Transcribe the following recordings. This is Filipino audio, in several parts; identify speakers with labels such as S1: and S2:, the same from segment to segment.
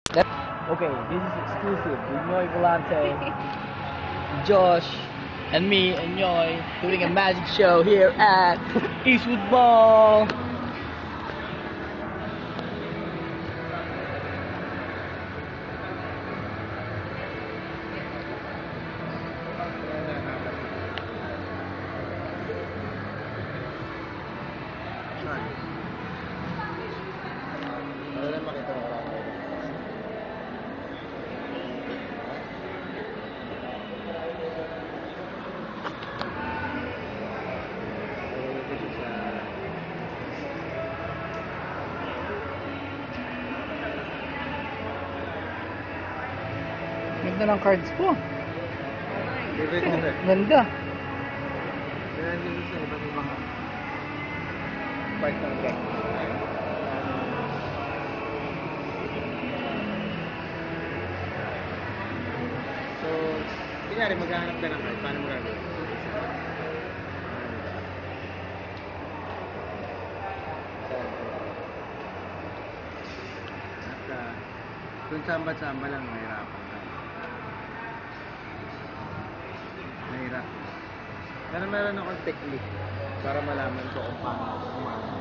S1: Okay, this is exclusive with Noy Volante, Josh, and me and Noy doing a magic show here at Eastwood Mall.
S2: Para lang makita mo lang.
S1: Ganda ng cards po.
S2: Favorite ko ba?
S1: Ganda.
S2: Kaya hindi sa iba't ibang part ng deck. So, kunyari maghahanap ka ng card, paano mo gagawin? Kung samba-samba lang, mahirapan ka. Mahirap. Pero meron akong technique para malaman ko kung paano kumano.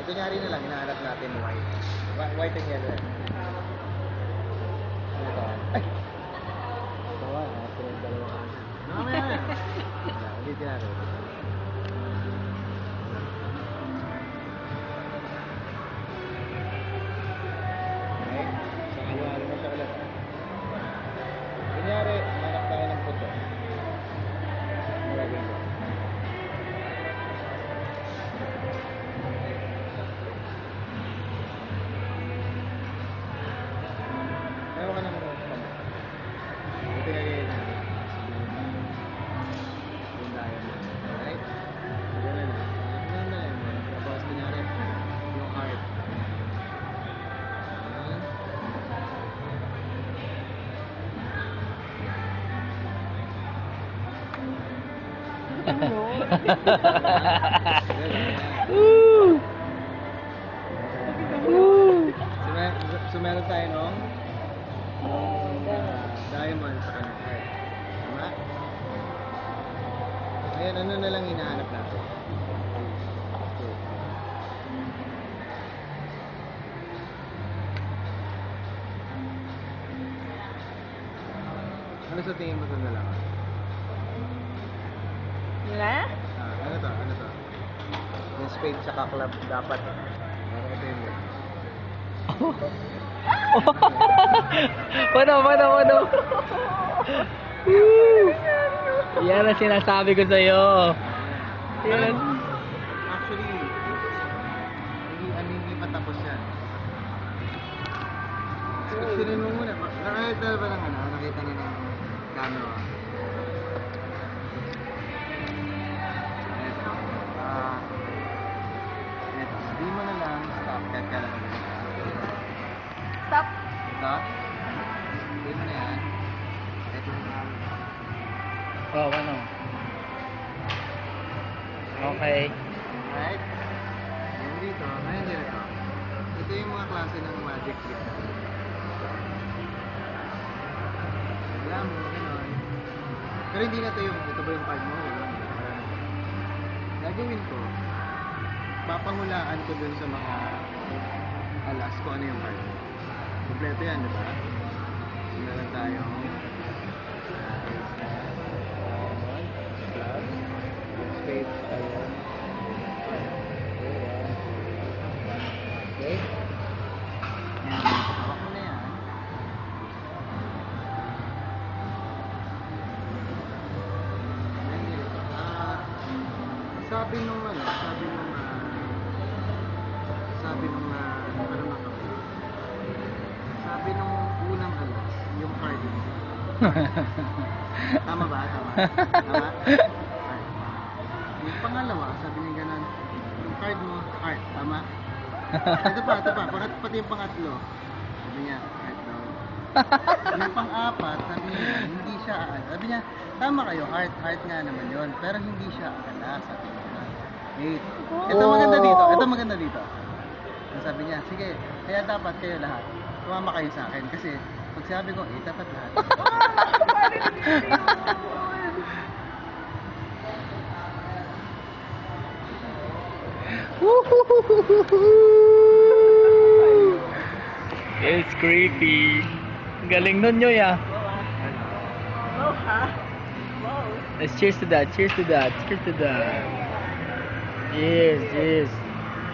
S2: Kunyari na lang, hinahanap natin white. White and yellow. Ano ito? Ay! Ito nga, ito yung dalawa ka na. Mamaya na! Ulitin natin. Okay? So, halo-halo mo siya ulit. Kunyari, hanap tayo ng puto. Magagawin ko. Meron ka ng pamo. Ito nagagawin natin. Yung diamond. Alright? Ganun na. Ganun na yun. Tapos, kunyari, yung heart.
S1: Woo! Woo!
S2: So meron tayo nung diamond sa kanang heart. Tama? Ngayon, ano na lang hinahanap natin? Ano sa tingin mo ito na lang?
S3: Wala?
S2: Ano to? Ano to? Yung spade tsaka club dapat. Parang ito yung move.
S1: Wano. Woo! Yan ang sinasabi ko sa'yo. Yan.
S2: Actually, hindi pa tapos yan. Picturein mo muna. Nakakita ba ng ano? Nakita na ng camera. Ito. Sabi mo na lang. Stop. Kahit kailan ka muna.
S3: Stop.
S2: Ito. Sabi mo na yan. Ito.
S1: Oh, ano? Okay.
S2: Right? Ngayon dito. Ngayon dito. Ito yung mga klase ng magic trick. Wala mo. Ganon. Pero hindi na ito yung, ito ba yung card mo? Gagawin ko, papangulaan ko dun sa mga alas kung ano yung card. Kompleto yan, di ba? Meron tayong club, spade, ayun. Okay? Yan, hawak mo na yan. Sabi nung unang alas, yung card mo. Tama ba? Tama? Card. Yung pangalawa, sabi niya ganun, yung card mo, heart. Tama? Ito pa. Pati yung pangatlo, sabi niya, heart daw. Yung pang-apat, sabi niya, hindi siya, sabi niya, tama kayo, heart nga naman yun, pero hindi siya alas, sabi niya. Wait. Ito maganda dito. Ang sabi niya, sige, kaya dapat kayo lahat. tumama kayo sa akin. Kasi pag sabi ko, dapat lahat.
S1: It's creepy. Galing nun nyo ya.
S3: Wow, ha? Wow.
S1: Let's cheers to that. Cheers to that. Cheers to that. Cheers. Cheers.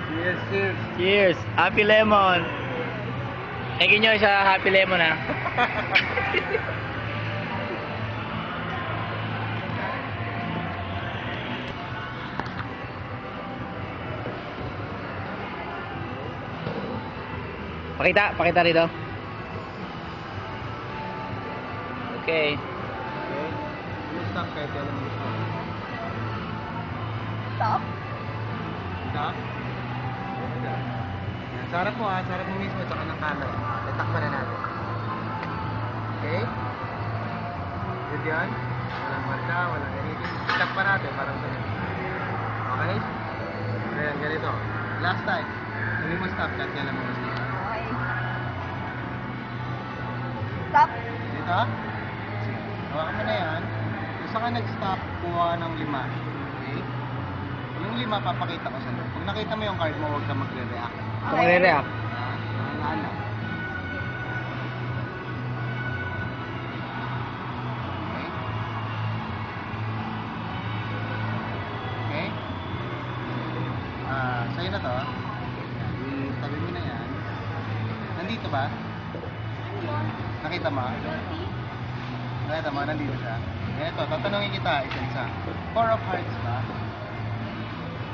S2: Cheers, cheers.
S1: Cheers. Happy Lemon. Thank you nyo sa Happy Lemon ha. Pakita rito. Okay.
S2: Okay. Stop kahit alam mo gusto.
S3: Stop.
S2: Stop. Yan. Sa harap mo ha, sa harap mo mismo, tsaka ng camera. Itakpan na natin. Okay? Good yan? Walang marka, walang anything. Itakpan natin, parang ganun. Okay? Ayan, ganito. Last time. Sabi mo stop, kahit alam mo gusto.
S3: Okay. Stop.
S2: Dito? Sige. Hawakan mo na yan. Kung saan ka nag-stop, kuha ka ng 5. Okay? Yung 5, papakita ko sa'yo. Pag nakita mo yung card mo, huwag ka magre-react.
S1: Kung magre-react.
S2: Nangangala. Okay? Okay? Sa'yo na to. Yan. Tabi mo na yan. Nandito ba? Nakita mo? Nakita mo, nandito siya. Ito, tatanungin kita isa-isa. 4 of hearts ba?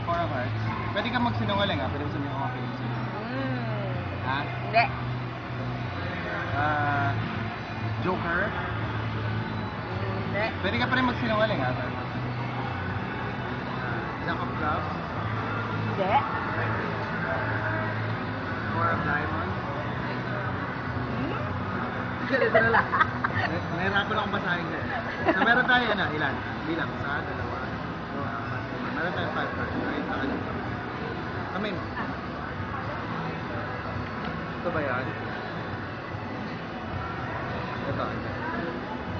S2: 4 of hearts? Pwede ka magsinungaling ha? Pwede mo sabihin ko mga feelings mo. Ha?
S3: Hindi.
S2: Joker?
S3: Hindi.
S2: Pwede ka pa rin magsinungaling ha? Jack of Clubs?
S3: Hindi.
S2: 4 of Diamonds?
S3: Ganito na lang.
S2: Nahirapan akong basahin ko. So meron tayo ilan? Bilang, 1, 2, 3, 4, 5. Meron tayo 5 cards, right? Nakalit. Kamay mo. Ito ba yan? Ito.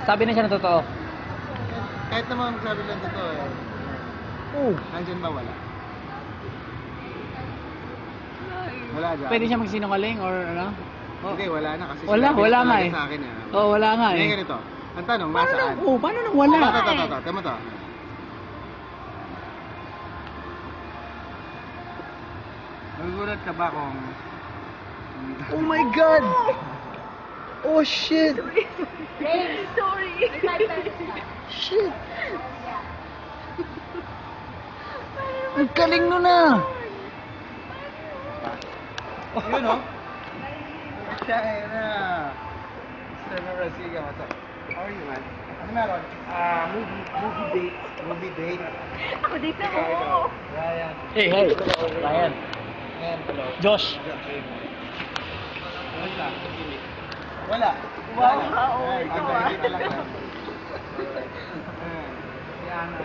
S1: Sabi na siya na totoo.
S2: Kahit naman magsabi lang totoo eh. Nandyan ba wala? Wala dyan.
S1: Pwede siya magsinungaling or ano?
S2: Hindi, wala na kasi
S1: Wala
S2: sinabi
S1: nga
S2: talaga
S1: eh.
S2: sa akin eh.
S1: Oo, wala nga
S2: Ngayon
S1: eh.
S2: ganito. Ang tanong,
S1: Paano
S2: nasaan?
S1: na, paano nang wala?
S2: Ito. Tama to. Nagugulat ka ba kung...
S1: Oh my God! Oh shit!
S3: Hey, sorry.
S1: Shit! Ang galing nun ah!
S2: Yun o? Siya na. Mr. Narasiga, what's up? How are you, man? Ano meron? Movie date.
S3: Ako dito. Oo.
S2: Ryan.
S1: Hey, Ryan.
S2: Hello.
S1: Josh.
S2: Wala.
S3: Wow, oo,
S2: Ay,
S3: ikaw
S2: ang
S3: ah.
S2: galing na lang yan. Si Ana.